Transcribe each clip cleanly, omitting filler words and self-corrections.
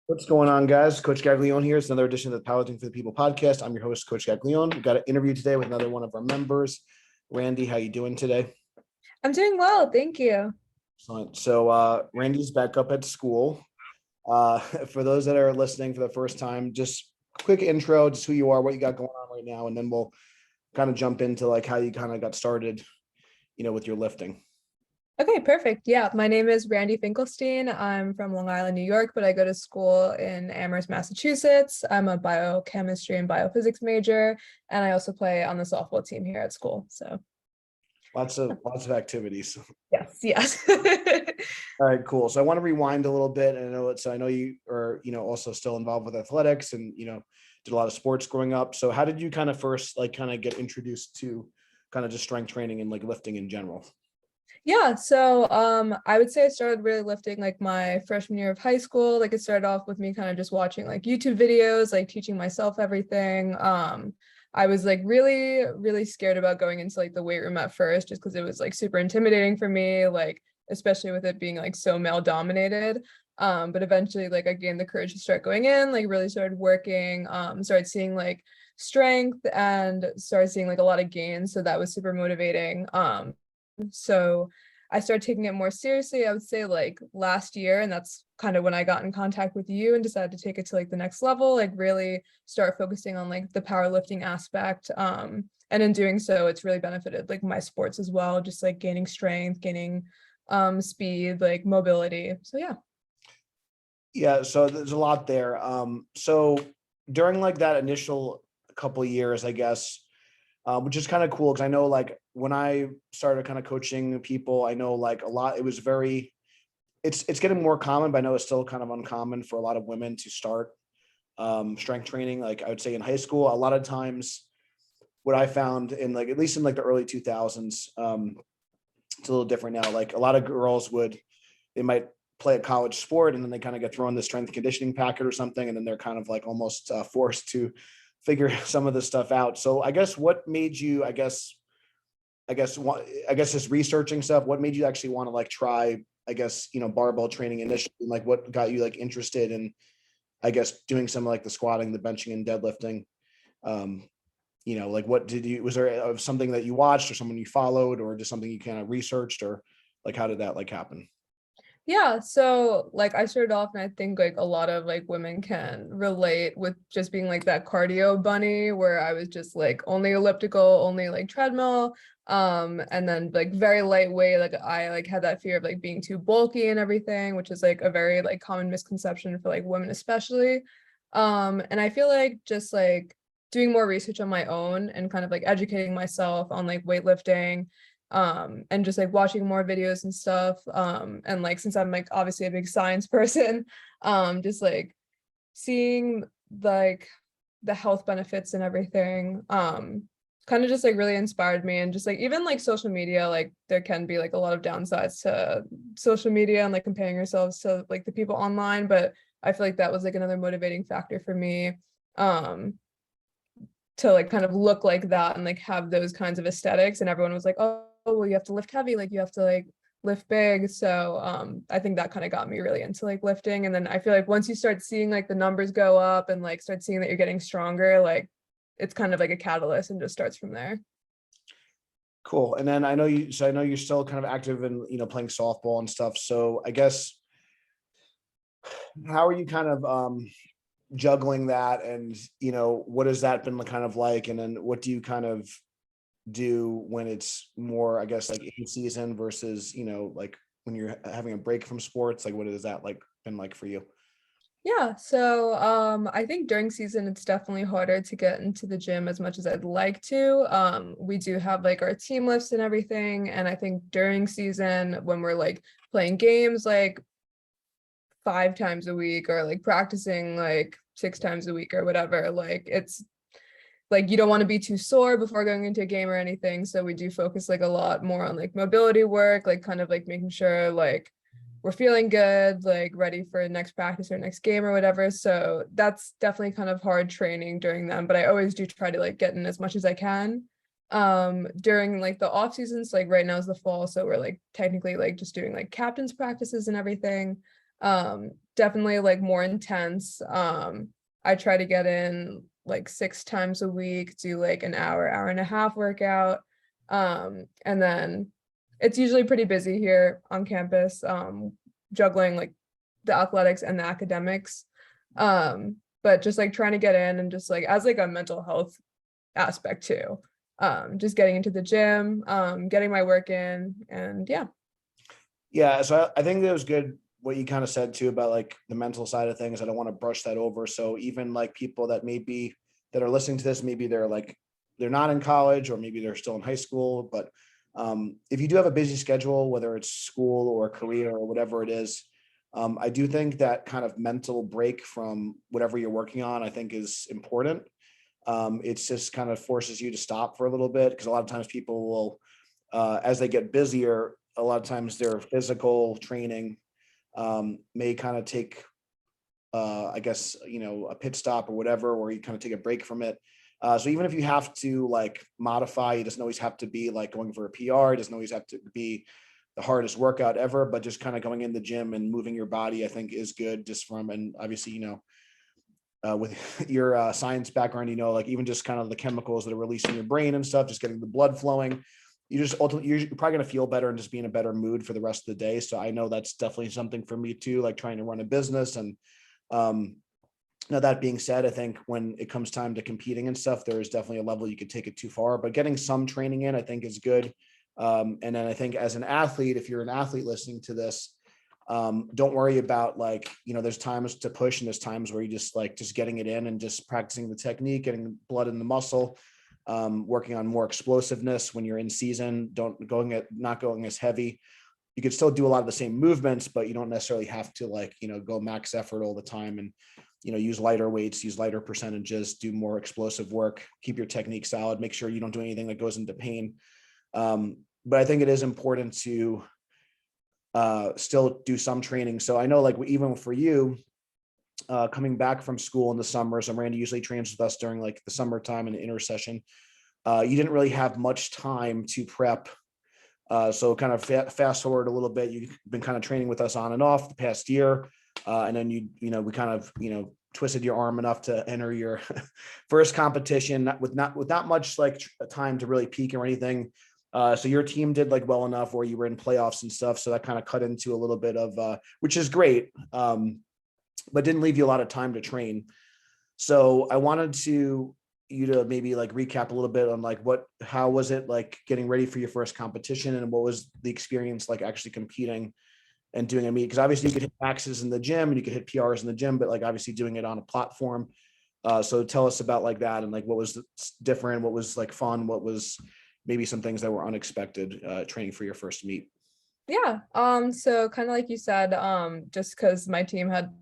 What's going on, guys? Coach Gaglione here. It's another edition of the Powerlifting for the People podcast. I'm your host, Coach Gaglione. We've got an interview today with another one of our members. Randi, how you doing today? I'm doing well, thank you. Excellent. Randy's back up at school. For those that are listening for the first time, just quick intro, just who you are, what you got going on right now, and then we'll kind of jump into like how you kind of got started, with your lifting. Okay, perfect. Yeah, my name is Randi Finkelstein. I'm from Long Island, New York, but I go to school in Amherst, Massachusetts. I'm a biochemistry and biophysics major, and I also play on the softball team here at school. So Lots of activities. yes. All right, cool. So I want to rewind a little bit, and I know you are, also still involved with athletics, and did a lot of sports growing up. So how did you kind of first get introduced to kind of just strength training and like lifting in general? Yeah, so I would say I started really lifting like my freshman year of high school. Like it started off with me kind of just watching like YouTube videos, like teaching myself everything. I was like really, really scared about going into like the weight room at first, just because it was like super intimidating for me, like especially with it being like so male dominated. But eventually like I gained the courage to start going in, like really started working, started seeing like strength and started seeing like a lot of gains. So that was super motivating. So I started taking it more seriously, I would say like last year, and that's kind of when I got in contact with you and decided to take it to like the next level, like really start focusing on like the powerlifting aspect. And in doing so, it's really benefited like my sports as well, just like gaining strength, gaining speed, like mobility. So yeah. Yeah, so there's a lot there. So during like that initial couple of years, I guess, which is kind of cool because I know like when I started kind of coaching people, I know like a lot, it was it's getting more common, but I know it's still kind of uncommon for a lot of women to start strength training. Like I would say in high school, a lot of times what I found in like, at least in like the early 2000s, it's a little different now. Like a lot of girls they might play a college sport and then they kind of get thrown the strength and conditioning packet or something. And then they're kind of like almost forced to figure some of this stuff out. So I guess what made you, I guess just researching stuff, what made you actually want to like try, barbell training initially? Like what got you like interested in, I guess, doing some like the squatting, the benching and deadlifting? Like was there something that you watched or someone you followed or just something you kind of researched, or like, how did that like happen? Yeah, so like I started off and I think like a lot of like women can relate with just being like that cardio bunny where I was just like only elliptical, only like treadmill, and then like very lightweight. Like I like had that fear of like being too bulky and everything, which is like a very like common misconception for like women especially. And I feel like just like doing more research on my own and kind of like educating myself on like weightlifting, and just like watching more videos and stuff, and like since I'm like obviously a big science person, just like seeing like the health benefits and everything, kind of just like really inspired me. And just like even like social media, like there can be like a lot of downsides to social media and like comparing yourselves to like the people online, but I feel like that was like another motivating factor for me, um to like kind of look like that and like have those kinds of aesthetics. And everyone was like, oh well, you have to lift heavy, like you have to like lift big. So I think that kind of got me really into like lifting. And then I feel like once you start seeing like the numbers go up and like start seeing that you're getting stronger, like it's kind of like a catalyst and just starts from there. Cool. And then I know you're still kind of active in, playing softball and stuff. So I guess, how are you kind of juggling that, and what has that been kind of like, and then what do you kind of do when it's more, I guess, like in season versus like when you're having a break from sports? Like what has that like been like for you? Yeah, so I think during season it's definitely harder to get into the gym as much as I'd like to. We do have like our team lifts and everything, and I think during season when we're like playing games like 5 times a week or like practicing like 6 times a week or whatever, like it's like you don't want to be too sore before going into a game or anything. So we do focus like a lot more on like mobility work, like kind of like making sure like we're feeling good, like ready for next practice or next game or whatever. So that's definitely kind of hard training during them, but I always do try to like get in as much as I can during like the off seasons. Like right now is the fall, so we're like technically like just doing like captain's practices and everything, definitely like more intense. I try to get in like 6 times a week, do like an hour and a half workout. And then it's usually pretty busy here on campus, juggling like the athletics and the academics. But just like trying to get in and just like as like a mental health aspect too. Just getting into the gym, getting my work in, and yeah. Yeah, so I think that was good what you kind of said too about like the mental side of things. I don't want to brush that over. So even like people that maybe that are listening to this, maybe they're not in college or maybe they're still in high school, but if you do have a busy schedule, whether it's school or career or whatever it is, I do think that kind of mental break from whatever you're working on, I think is important. It's just kind of forces you to stop for a little bit because a lot of times people will, as they get busier, a lot of times their physical training may kind of take, I guess, a pit stop or whatever, or you kind of take a break from it. So even if you have to like modify, it doesn't always have to be like going for a PR. It doesn't always have to be the hardest workout ever, but just kind of going in the gym and moving your body, I think is good just from, and obviously, with your science background, like even just kind of the chemicals that are released in your brain and stuff, just getting the blood flowing, you're probably going to feel better and just be in a better mood for the rest of the day. So I know that's definitely something for me too, like trying to run a business. And now that being said, I think when it comes time to competing and stuff, there is definitely a level you could take it too far, but getting some training in, I think is good. And then I think as an athlete, if you're an athlete listening to this, don't worry about like, there's times to push and there's times where you just getting it in and just practicing the technique, getting blood in the muscle, working on more explosiveness when you're in season, not going as heavy. You could still do a lot of the same movements, but you don't necessarily have to go max effort all the time and, use lighter weights, use lighter percentages, do more explosive work, keep your technique solid, make sure you don't do anything that goes into pain. But I think it is important to still do some training. So I know like even for you, coming back from school in the summers, and Randy usually trains with us during like the summertime and the intersession, you didn't really have much time to prep. So kind of fast forward a little bit, you've been kind of training with us on and off the past year. And then we kind of, twisted your arm enough to enter your first competition with not much like time to really peak or anything. So your team did like well enough where you were in playoffs and stuff. So that kind of cut into a little bit of, which is great. But didn't leave you a lot of time to train. So I wanted you to maybe like recap a little bit on like how was it like getting ready for your first competition and what was the experience like actually competing and doing a meet? Because obviously you could hit maxes in the gym and you could hit PRs in the gym, but like obviously doing it on a platform. So tell us about like that and like what was different, what was like fun, what was maybe some things that were unexpected training for your first meet. Yeah. So kind of like you said, just because my team had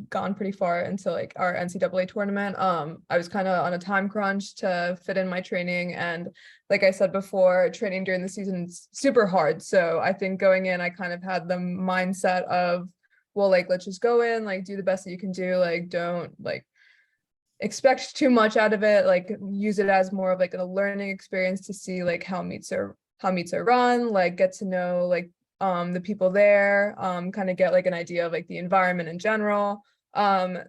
gone pretty far into like our NCAA tournament, I was kind of on a time crunch to fit in my training. And like I said before, training during the season is super hard. So I think going in, I kind of had the mindset of, well, like, let's just go in, like do the best that you can do. Like, don't like expect too much out of it, like use it as more of like a learning experience to see like how meets are run, like get to know like the people there, kind of get like an idea of like the environment in general.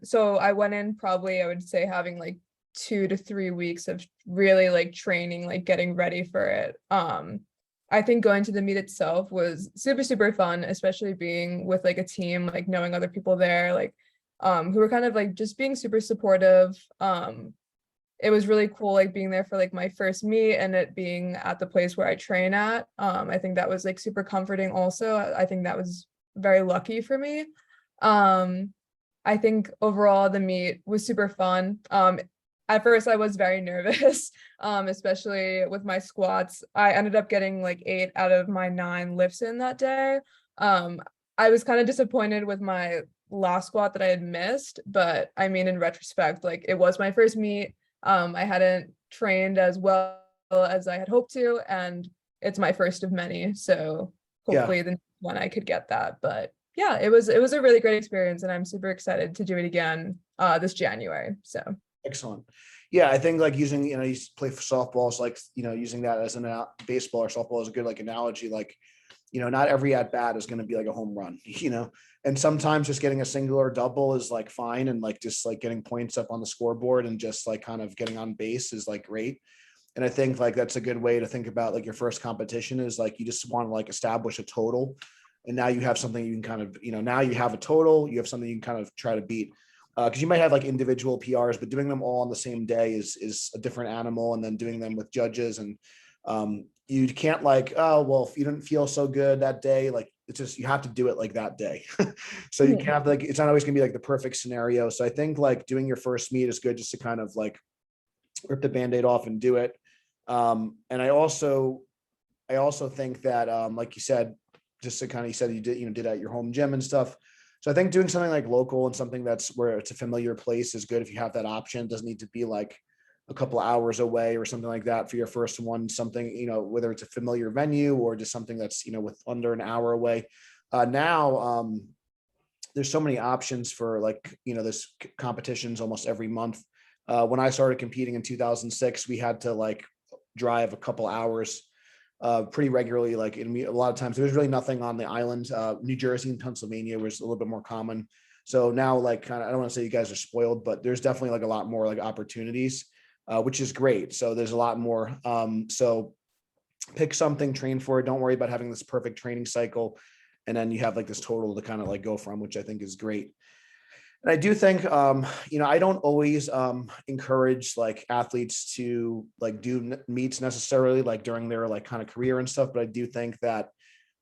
So I went in probably, I would say, having like 2 to 3 weeks of really like training, like getting ready for it. I think going to the meet itself was super, super fun, especially being with like a team, like knowing other people there, like who were kind of like just being super supportive. It was really cool, like being there for like my first meet and it being at the place where I train at. I think that was like super comforting also. I think that was very lucky for me. I think overall the meet was super fun. At first I was very nervous, especially with my squats. I ended up getting like 8 out of my 9 lifts in that day. I was kind of disappointed with my last squat that I had missed, but I mean, in retrospect, like it was my first meet. I hadn't trained as well as I had hoped to, and it's my first of many. So hopefully the next one I could get that. But yeah, it was a really great experience, and I'm super excited to do it again this January. So Excellent. Yeah, I think like using, you play for softball, so like, using that as baseball or softball is a good like analogy. Like not every at bat is going to be like a home run, and sometimes just getting a single or double is like fine. And like, just like getting points up on the scoreboard and just like kind of getting on base is like great. And I think like that's a good way to think about like your first competition is like, you just want to like establish a total. And now you have something you can kind of, now you have a total, you have something you can kind of try to beat. Because you might have like individual PRs, but doing them all on the same day is a different animal. And then doing them with judges, and you can't like, oh, well, if you didn't feel so good that day, like it's just, you have to do it like that day. So you can't have like, it's not always gonna be like the perfect scenario. So I think like doing your first meet is good just to kind of like rip the Band-Aid off and do it. And I also think that, like you said, just to kind of, you said you did at your home gym and stuff. So I think doing something like local and something that's where it's a familiar place is good if you have that option. It doesn't need to be like a couple hours away or something like that for your first one, something, whether it's a familiar venue or just something that's, with under an hour away. Now, there's so many options for like, this competitions almost every month. When I started competing in 2006, we had to like drive a couple hours pretty regularly. Like a lot of times there was really nothing on the island. New Jersey and Pennsylvania was a little bit more common. So now like kind of, I don't want to say you guys are spoiled, but there's definitely like a lot more like opportunities, which is great. So there's a lot more. So pick something, train for it. Don't worry about having this perfect training cycle. And then you have like this total to kind of like go from, which I think is great. And I do think, I don't always encourage like athletes to like do meets necessarily like during their like kind of career and stuff. But I do think that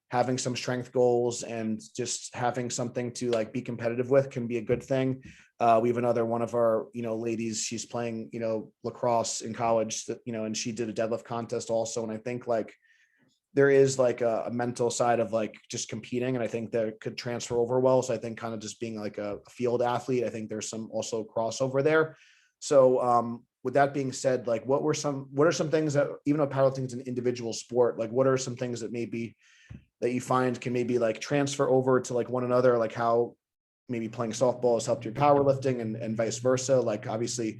having some strength goals and just having something to like be competitive with can be a good thing. We have another one of our, ladies, she's playing, lacrosse in college, and she did a deadlift contest also. And I think like there is like a mental side of like just competing. And I think that could transfer over well. So I think kind of just being like a field athlete, I think there's some also crossover there. So with that being said, like what are some things that, even though powerlifting is an individual sport, like what are some things that maybe that you find can maybe like transfer over to like one another, like how maybe playing softball has helped your powerlifting and vice versa? Like obviously,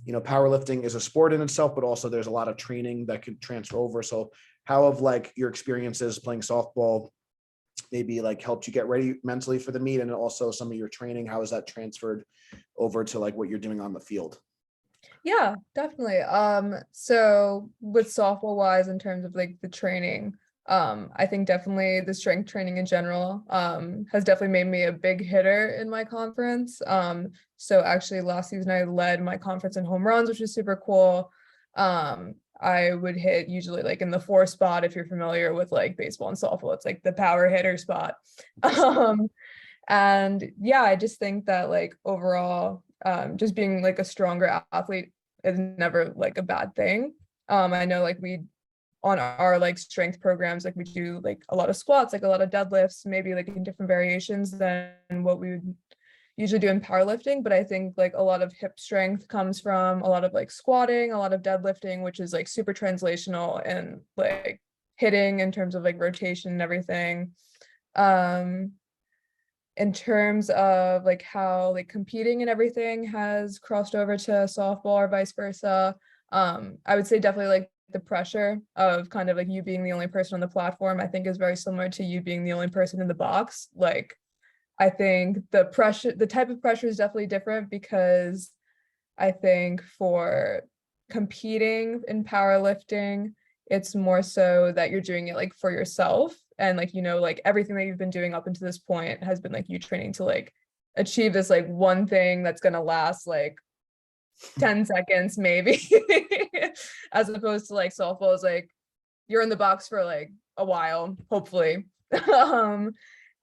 powerlifting is a sport in itself, but also there's a lot of training that can transfer over. So how have like your experiences playing softball maybe like helped you get ready mentally for the meet, and also some of your training, how has that transferred over to like what you're doing on the field? Yeah, definitely. So with softball wise, in terms of like the training, I think definitely the strength training in general, has definitely made me a big hitter in my conference. So actually last season I led my conference in home runs, which was super cool. I would hit usually like in the 4 spot. If you're familiar with like baseball and softball, it's like the power hitter spot. And yeah, I just think that like overall, just being like a stronger athlete is never like a bad thing. I know like we on our like strength programs, like we do like a lot of squats, like a lot of deadlifts, maybe like in different variations than what we would usually do in powerlifting. But I think like a lot of hip strength comes from a lot of like squatting, a lot of deadlifting, which is like super translational and like hitting in terms of like rotation and everything. In terms of like how like competing and everything has crossed over to softball or vice versa, I would say definitely like the pressure of kind of like you being the only person on the platform, I think is very similar to you being the only person in the box. Like I think the type of pressure is definitely different, because I think for competing in powerlifting, it's more so that you're doing it like for yourself, and like like everything that you've been doing up until this point has been like you training to like achieve this like one thing that's gonna last like 10 seconds maybe. As opposed to like softball is like you're in the box for like a while, hopefully.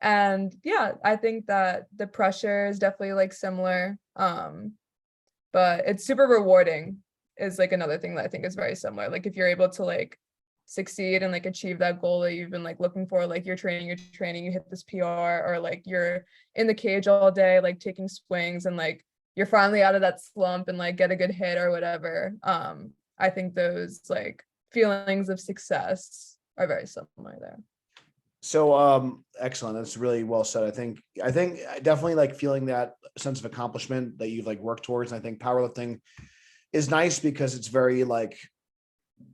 And yeah, I think that the pressure is definitely like similar, but it's super rewarding is like another thing that I think is very similar. Like if you're able to like succeed and like achieve that goal that you've been like looking for, like you're training, you hit this PR, or like you're in the cage all day like taking swings, and like you're finally out of that slump and like get a good hit or whatever. I think those like feelings of success are very similar there. So excellent. That's really well said. I think definitely like feeling that sense of accomplishment that you've like worked towards. And I think powerlifting is nice because it's very like,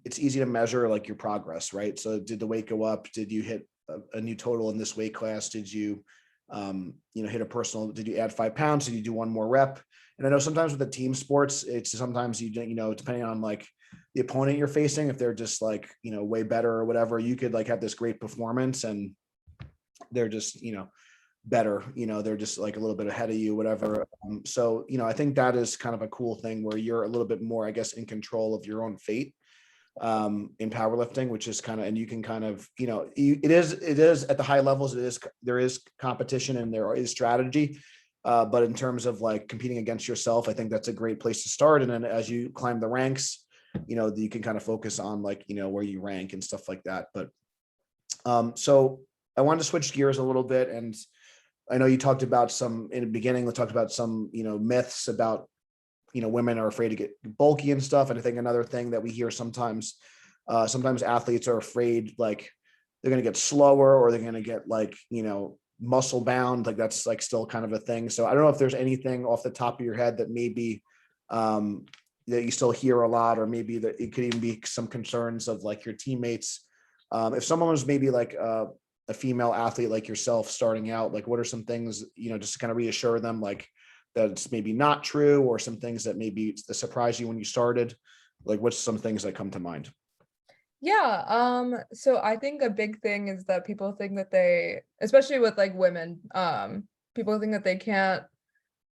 it's easy to measure like your progress, right? So did the weight go up? Did you hit a new total in this weight class? Did you, hit a personal, did you add 5 pounds? Did you do one more rep? And I know sometimes with the team sports, it's sometimes depending on like the opponent you're facing, if they're just like, way better or whatever, you could like have this great performance and they're just, better, they're just like a little bit ahead of you, whatever. So, I think that is kind of a cool thing where you're a little bit more, I guess, in control of your own fate in powerlifting, which is kind of, and you can kind of, it is at the high levels, there is competition and there is strategy. But in terms of like competing against yourself, I think that's a great place to start. And then as you climb the ranks, you can kind of focus on like, where you rank and stuff like that. But so I wanted to switch gears a little bit. And I know you talked about some in the beginning, we talked about some, myths about, women are afraid to get bulky and stuff. And I think another thing that we hear sometimes athletes are afraid, like they're going to get slower or they're going to get like, muscle bound. Like that's like still kind of a thing. So I don't know if there's anything off the top of your head that maybe that you still hear a lot, or maybe that it could even be some concerns of like your teammates. If someone was maybe like a female athlete like yourself starting out, like what are some things, just to kind of reassure them, like that it's maybe not true, or some things that maybe surprised you when you started? Like what's some things that come to mind? Yeah, so I think a big thing is that people think that they, especially with like women, people think that they can't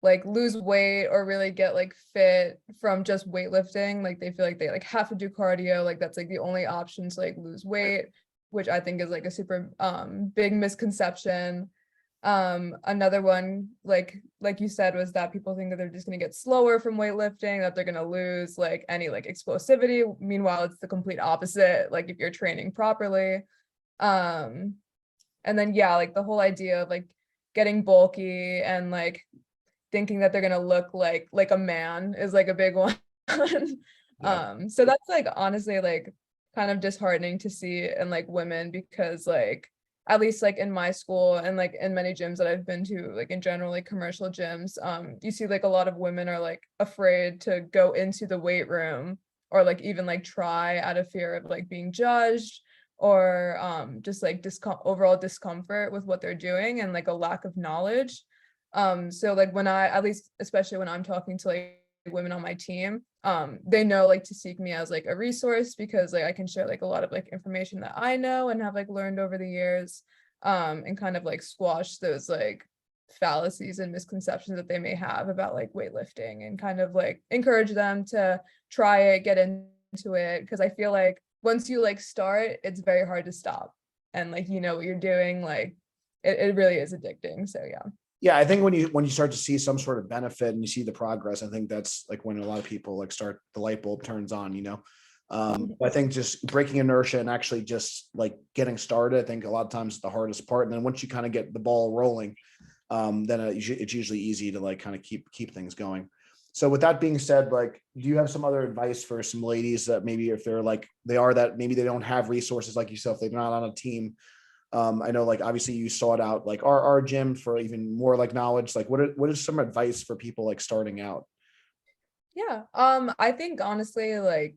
like lose weight or really get like fit from just weightlifting. Like they feel like they like have to do cardio, like that's like the only option to like lose weight, which I think is like a super big misconception. Another one, like you said, was that people think that they're just going to get slower from weightlifting, that they're going to lose like any like explosivity. Meanwhile, it's the complete opposite, like if you're training properly. And then yeah, like the whole idea of like getting bulky and like thinking that they're going to look like a man is like a big one. Yeah. So that's like honestly like kind of disheartening to see in like women, because like at least like in my school and like in many gyms that I've been to, like in general, like commercial gyms, you see like a lot of women are like afraid to go into the weight room, or like even like try, out of fear of like being judged, or just like overall discomfort with what they're doing and like a lack of knowledge. So like when I, at least especially when I'm talking to like women on my team, they know like to seek me as like a resource, because like I can share like a lot of like information that I know and have like learned over the years, and kind of like squash those like fallacies and misconceptions that they may have about like weightlifting, and kind of like encourage them to try it, get into it, because I feel like once you like start, it's very hard to stop, and like what you're doing, like it really is addicting. So yeah. Yeah, I think when you start to see some sort of benefit and you see the progress, I think that's like when a lot of people like start, the light bulb turns on. I think just breaking inertia and actually just like getting started, I think a lot of times is the hardest part. And then once you kind of get the ball rolling, then it's usually easy to like kind of keep things going. So with that being said, like, do you have some other advice for some ladies that maybe if they're like, that maybe they don't have resources like yourself, they're not on a team? I know like obviously you sought out like our gym for even more like knowledge. Like what is some advice for people like starting out? Yeah. I think honestly, like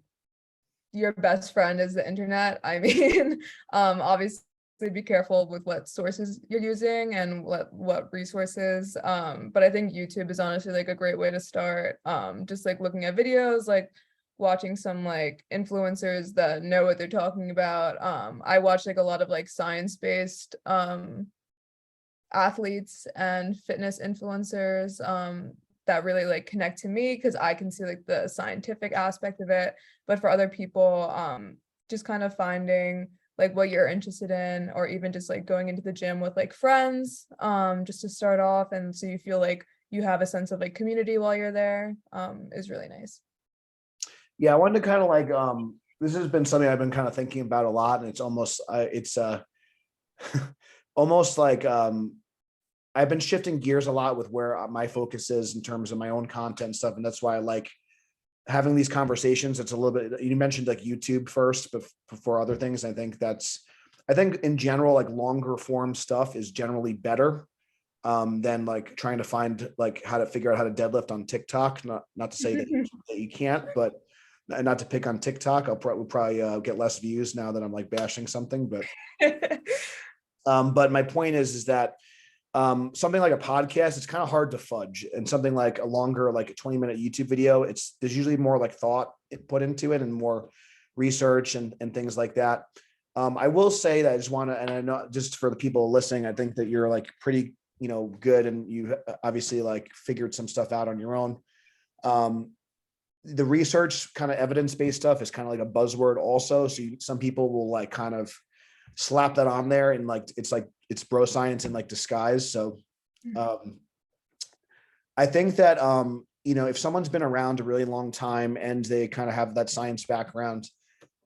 your best friend is the internet. I mean, obviously be careful with what sources you're using and what resources. But I think YouTube is honestly like a great way to start. Just like looking at videos, like watching some like influencers that know what they're talking about. I watch like a lot of like science-based athletes and fitness influencers that really like connect to me, because I can see like the scientific aspect of it. But for other people, just kind of finding like what you're interested in, or even just like going into the gym with like friends, just to start off, and so you feel like you have a sense of like community while you're there, is really nice. Yeah, I wanted to kind of like this has been something I've been kind of thinking about a lot, and it's almost almost like I've been shifting gears a lot with where my focus is in terms of my own content and stuff, and that's why I like having these conversations. It's a little bit, you mentioned like YouTube first, but before other things, I think in general, like longer form stuff is generally better than like trying to find like how to figure out how to deadlift on TikTok. Not to say that you can't, but not to pick on TikTok. We'll probably get less views now that I'm like bashing something, but But my point is that something like a podcast, it's kind of hard to fudge, and something like a longer, like a 20-minute YouTube video, there's usually more like thought put into it and more research and things like that. I will say that I just want to, and I know just for the people listening, I think that you're like pretty, good, and you obviously like figured some stuff out on your own. The research kind of evidence-based stuff is kind of like a buzzword also. So some people will like kind of slap that on there, and like it's bro science in like disguise. So I think that if someone's been around a really long time and they kind of have that science background,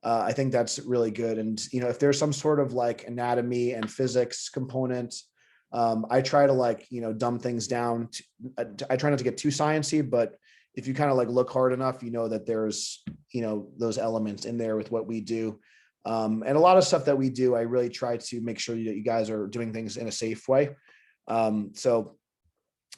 I think that's really good. And if there's some sort of like anatomy and physics component, I try to like dumb things down. I try not to get too sciencey, but if you kind of like look hard enough, that there's those elements in there with what we do. And a lot of stuff that we do, I really try to make sure that you guys are doing things in a safe way. So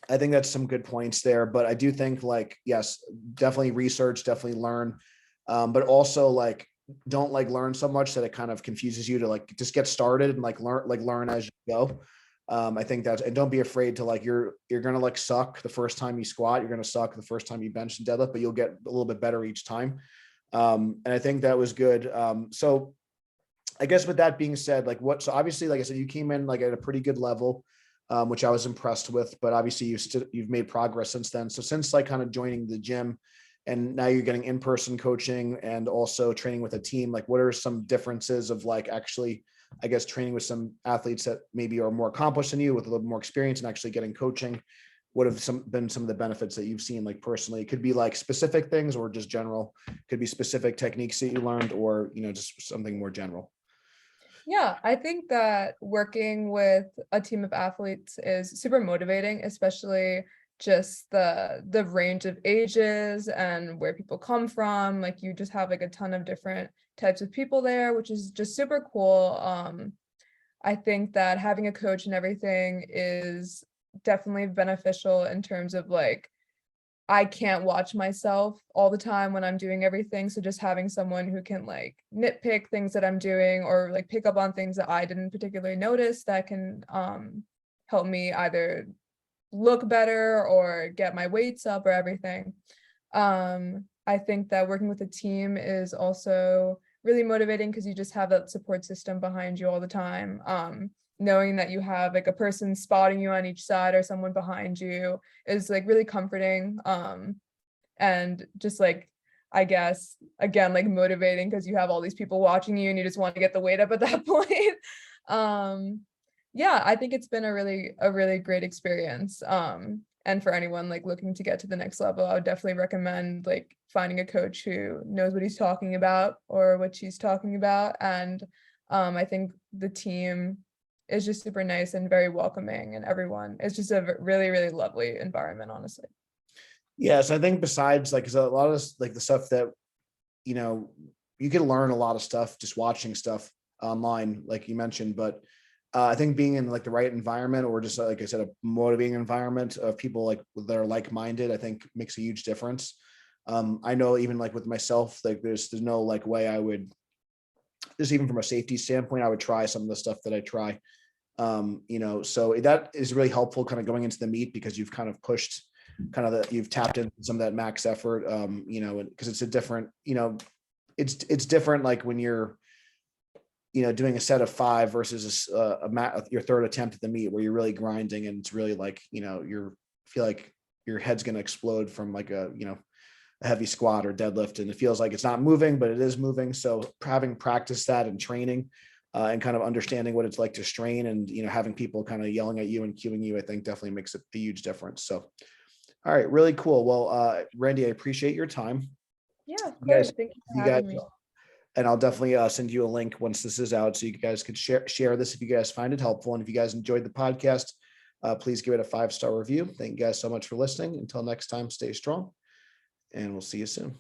I think that's some good points there, but I do think like, yes, definitely research, definitely learn. But also like, don't like learn so much that it kind of confuses you to like, just get started and like learn as you go. I think that's, and don't be afraid to like, you're going to like suck the first time you squat, you're going to suck the first time you bench and deadlift, but you'll get a little bit better each time. And I think that was good. So I guess with that being said, so obviously, like I said, you came in like at a pretty good level, which I was impressed with, but obviously you've made progress since then. So since like kind of joining the gym and now you're getting in-person coaching and also training with a team, like what are some differences of like actually, I guess, training with some athletes that maybe are more accomplished than you with a little more experience and actually getting coaching? What have been some of the benefits that you've seen like personally? It could be like specific things or just general, could be specific techniques that you learned or, just something more general. Yeah, I think that working with a team of athletes is super motivating, especially just the range of ages and where people come from. Like you just have like a ton of different types of people there, which is just super cool. I think that having a coach and everything is definitely beneficial in terms of like I can't watch myself all the time when I'm doing everything. So just having someone who can like nitpick things that I'm doing or like pick up on things that I didn't particularly notice that can help me either look better or get my weights up or everything. I think that working with a team is also really motivating because you just have that support system behind you all the time. Knowing that you have like a person spotting you on each side or someone behind you is like really comforting. And just like, I guess, again, like motivating because you have all these people watching you and you just want to get the weight up at that point. Yeah, I think it's been a really great experience. And for anyone like looking to get to the next level, I would definitely recommend like finding a coach who knows what he's talking about or what she's talking about. And I think the team is just super nice and very welcoming, and everyone, it's just a really lovely environment, honestly. Yes, I think besides like, 'cause a lot of like the stuff that, you can learn a lot of stuff just watching stuff online, like you mentioned, but I think being in like the right environment or just like I said, a motivating environment of people like that are like-minded, I think makes a huge difference. I know even like with myself, like there's no like way I would, just even from a safety standpoint, I would try some of the stuff that I try. So that is really helpful kind of going into the meet because you've kind of pushed you've tapped into some of that max effort, because it's a different, it's different like when you're, doing a set of 5 versus your third attempt at the meet where you're really grinding and it's really like, feel like your head's going to explode from like a heavy squat or deadlift and it feels like it's not moving, but it is moving. So having practiced that and training and kind of understanding what it's like to strain and, having people kind of yelling at you and cueing you, I think definitely makes a huge difference. So, all right, really cool. Well, Randi, I appreciate your time. Yeah, of You guys, course. Thank you for you guys, having me. and I'll definitely send you a link once this is out so you guys could share this if you guys find it helpful. And if you guys enjoyed the podcast, please give it a 5-star review. Thank you guys so much for listening. Until next time, stay strong and we'll see you soon.